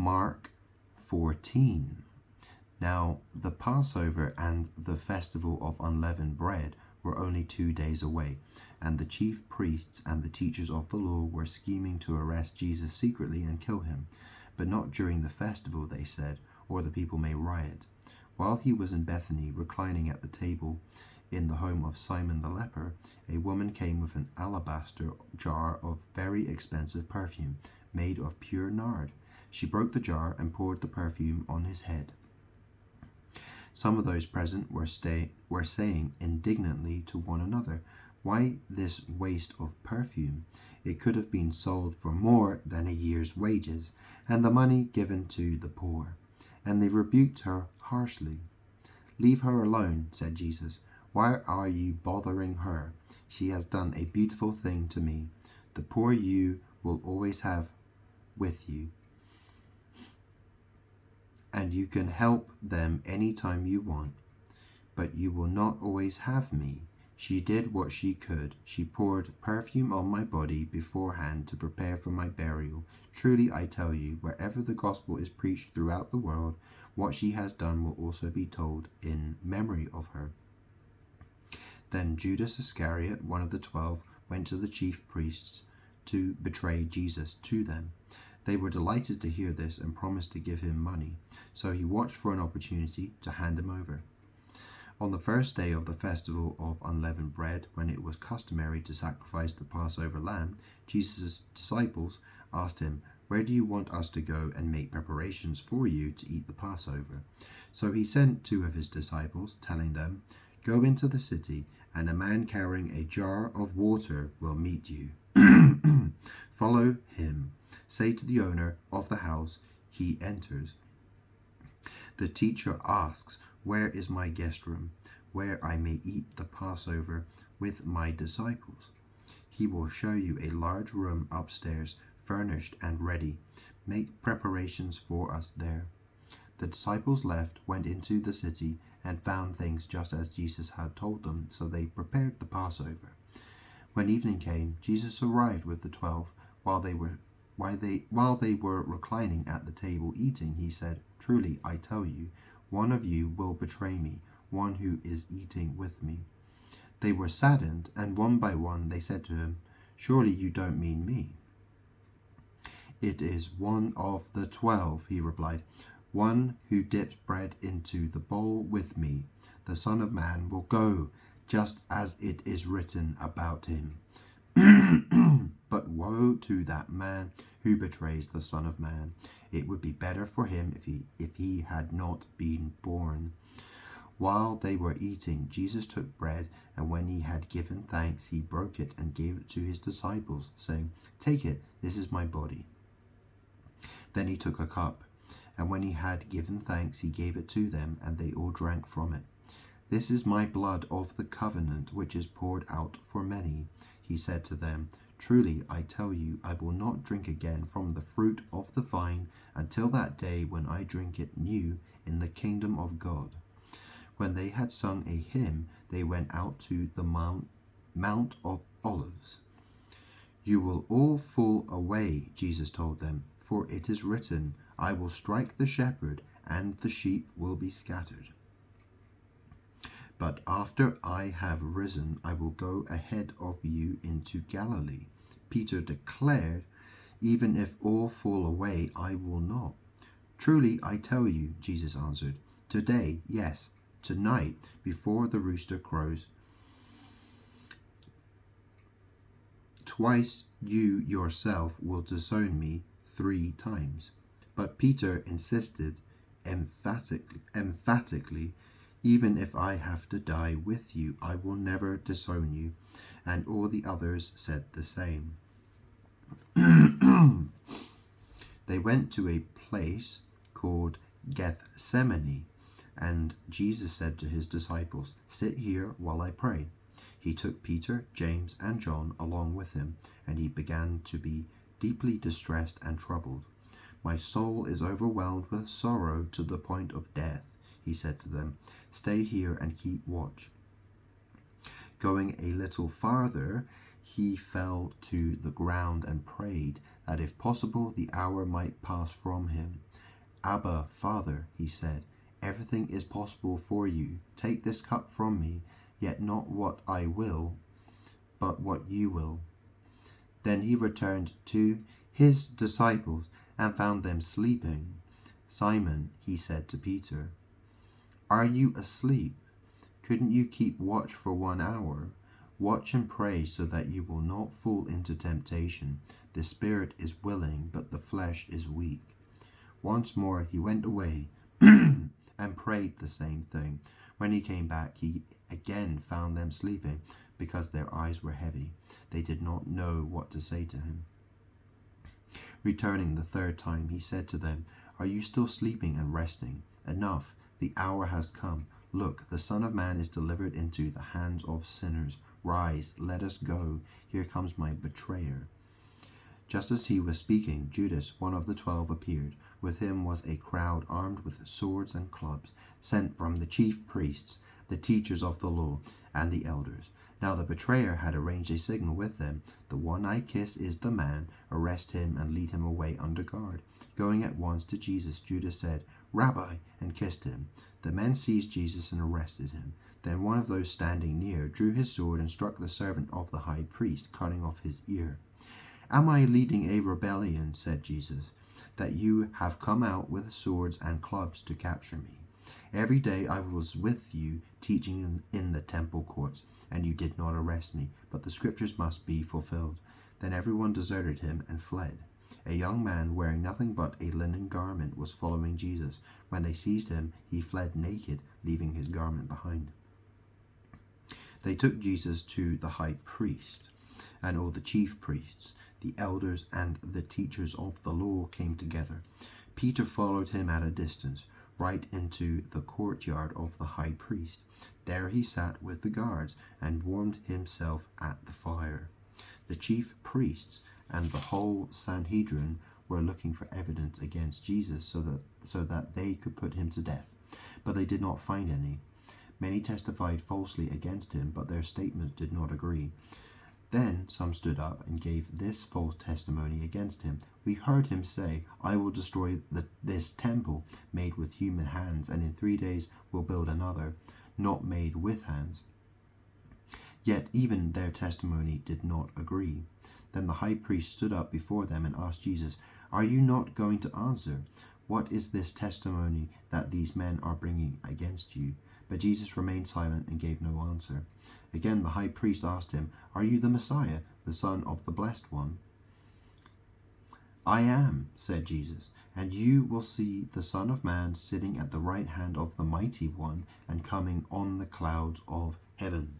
Mark 14. Now the Passover and the festival of unleavened bread were only 2 days away, and the chief priests and the teachers of the law were scheming to arrest Jesus secretly and kill him. But not during the festival, they said, or the people may riot. While he was in Bethany, reclining at the table in the home of Simon the leper, a woman came with an alabaster jar of very expensive perfume, made of pure nard. She broke the jar and poured the perfume on his head. Some of those present were saying indignantly to one another, "Why this waste of perfume? It could have been sold for more than a year's wages, and the money given to the poor." And they rebuked her harshly. "Leave her alone," said Jesus. "Why are you bothering her? She has done a beautiful thing to me. The poor you will always have with you, and you can help them any time you want, but you will not always have me. She did what she could. She poured perfume on my body beforehand to prepare for my burial. Truly I tell you, wherever the gospel is preached throughout the world, what she has done will also be told in memory of her." Then Judas Iscariot, one of the 12, went to the chief priests to betray Jesus to them. They were delighted to hear this and promised to give him money. So he watched for an opportunity to hand him over. On the first day of the festival of unleavened bread, when it was customary to sacrifice the Passover lamb, Jesus' disciples asked him, "Where do you want us to go and make preparations for you to eat the Passover?" So he sent 2 of his disciples, telling them, "Go into the city, and a man carrying a jar of water will meet you. Follow him. Say to the owner of the house, 'He enters. The teacher asks, where is my guest room, where I may eat the Passover with my disciples?' He will show you a large room upstairs, furnished and ready. Make preparations for us there." The disciples left, went into the city, and found things just as Jesus had told them, so they prepared the Passover. When evening came, Jesus arrived with the 12. While they were reclining at the table eating, he said, "Truly I tell you, one of you will betray me, one who is eating with me." They were saddened, and one by one they said to him, "Surely you don't mean me?" "It is one of the 12, he replied, "one who dips bread into the bowl with me. The Son of Man will go, just as it is written about him. But woe to that man who betrays the Son of Man. It would be better for him if he had not been born." While they were eating, Jesus took bread, and when he had given thanks, he broke it and gave it to his disciples, saying, "Take it, this is my body." Then he took a cup, and when he had given thanks, he gave it to them, and they all drank from it. "This is my blood of the covenant, which is poured out for many," he said to them. "Truly I tell you, I will not drink again from the fruit of the vine until that day when I drink it new in the kingdom of God." When they had sung a hymn, they went out to the Mount of Olives. "You will all fall away," Jesus told them, "for it is written, 'I will strike the shepherd, and the sheep will be scattered.' But after I have risen, I will go ahead of you into Galilee." Peter declared, "Even if all fall away, I will not." "Truly I tell you," Jesus answered, "today, yes, tonight, before the rooster crows, twice you yourself will disown me 3 times. But Peter insisted emphatically, "Even if I have to die with you, I will never disown you." And all the others said the same. They went to a place called Gethsemane, and Jesus said to his disciples, "Sit here while I pray." He took Peter, James, and John along with him, and he began to be deeply distressed and troubled. "My soul is overwhelmed with sorrow to the point of death," he said to them. "Stay here and keep watch." Going a little farther, he fell to the ground and prayed that if possible the hour might pass from him. Abba, Father, he said, everything is possible for you. Take this cup from me, yet not what I will, but what you will. Then he returned to his disciples and found them sleeping. Simon, he said to Peter, are you asleep? Couldn't you keep watch for 1 hour? Watch and pray so that you will not fall into temptation. The spirit is willing, but the flesh is weak. Once more he went away and prayed the same thing. When he came back, he again found them sleeping, because their eyes were heavy. They did not know what to say to him. Returning the third time, he said to them, are you still sleeping and resting? Enough, the hour has come. Look, the Son of Man is delivered into the hands of sinners. Rise, let us go. Here comes my betrayer. Just as he was speaking, Judas, one of the 12, appeared. With him was a crowd armed with swords and clubs, sent from the chief priests, the teachers of the law, and the elders. Now the betrayer had arranged a signal with them. The one I kiss is the man. Arrest him and lead him away under guard. Going at once to Jesus, Judas said, Rabbi, and kissed him. The men seized Jesus and arrested him. Then one of those standing near drew his sword and struck the servant of the high priest, cutting off his ear. Am I leading a rebellion, said Jesus, that you have come out with swords and clubs to capture me? Every day I was with you teaching in the temple courts, and you did not arrest me, but the scriptures must be fulfilled. Then everyone deserted him and fled. A young man wearing nothing but a linen garment was following Jesus. When they seized him, he fled naked, leaving his garment behind. They took Jesus to the high priest, and all the chief priests, the elders, and the teachers of the law came together. Peter followed him at a distance, right into the courtyard of the high priest. There he sat with the guards and warmed himself at the fire. The chief priests and the whole Sanhedrin were looking for evidence against Jesus so that they could put him to death, but they did not find any. Many testified falsely against him, but their statements did not agree. Then some stood up and gave this false testimony against him. We heard him say, I will destroy this temple made with human hands, and in 3 days will build another, not made with hands. Yet even their testimony did not agree. Then the high priest stood up before them and asked Jesus, Are you not going to answer? What is this testimony that these men are bringing against you? But Jesus remained silent and gave no answer. Again the high priest asked him, Are you the Messiah, the Son of the Blessed One? I am, said Jesus, and you will see the Son of Man sitting at the right hand of the Mighty One and coming on the clouds of heaven.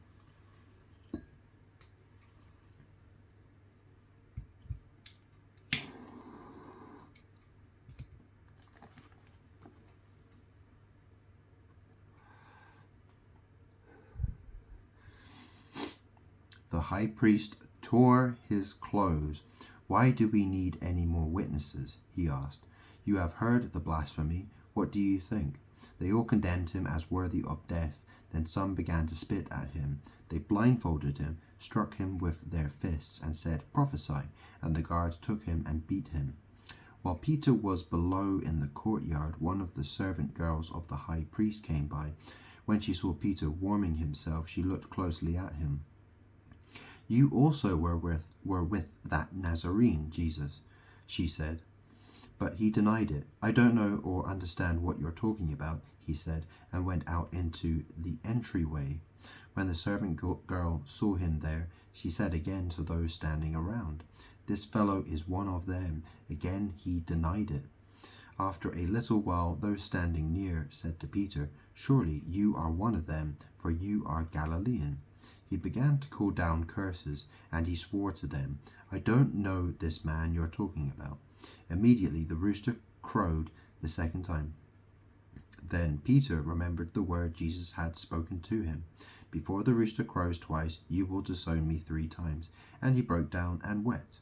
The high priest tore his clothes. Why do we need any more witnesses? He asked. You have heard the blasphemy. What do you think? They all condemned him as worthy of death. Then some began to spit at him. They blindfolded him, struck him with their fists, and said, Prophesy. And the guards took him and beat him. While Peter was below in the courtyard, one of the servant girls of the high priest came by. When she saw Peter warming himself, she looked closely at him. You also were with that Nazarene, Jesus, she said. But he denied it. I don't know or understand what you're talking about, he said, and went out into the entryway. When the servant girl saw him there, she said again to those standing around, This fellow is one of them. Again he denied it. After a little while, those standing near said to Peter, Surely you are one of them, for you are Galilean. He began to call down curses, and he swore to them, I don't know this man you're talking about. Immediately the rooster crowed the second time. Then Peter remembered the word Jesus had spoken to him. Before the rooster crows twice, you will disown me 3 times. And he broke down and wept.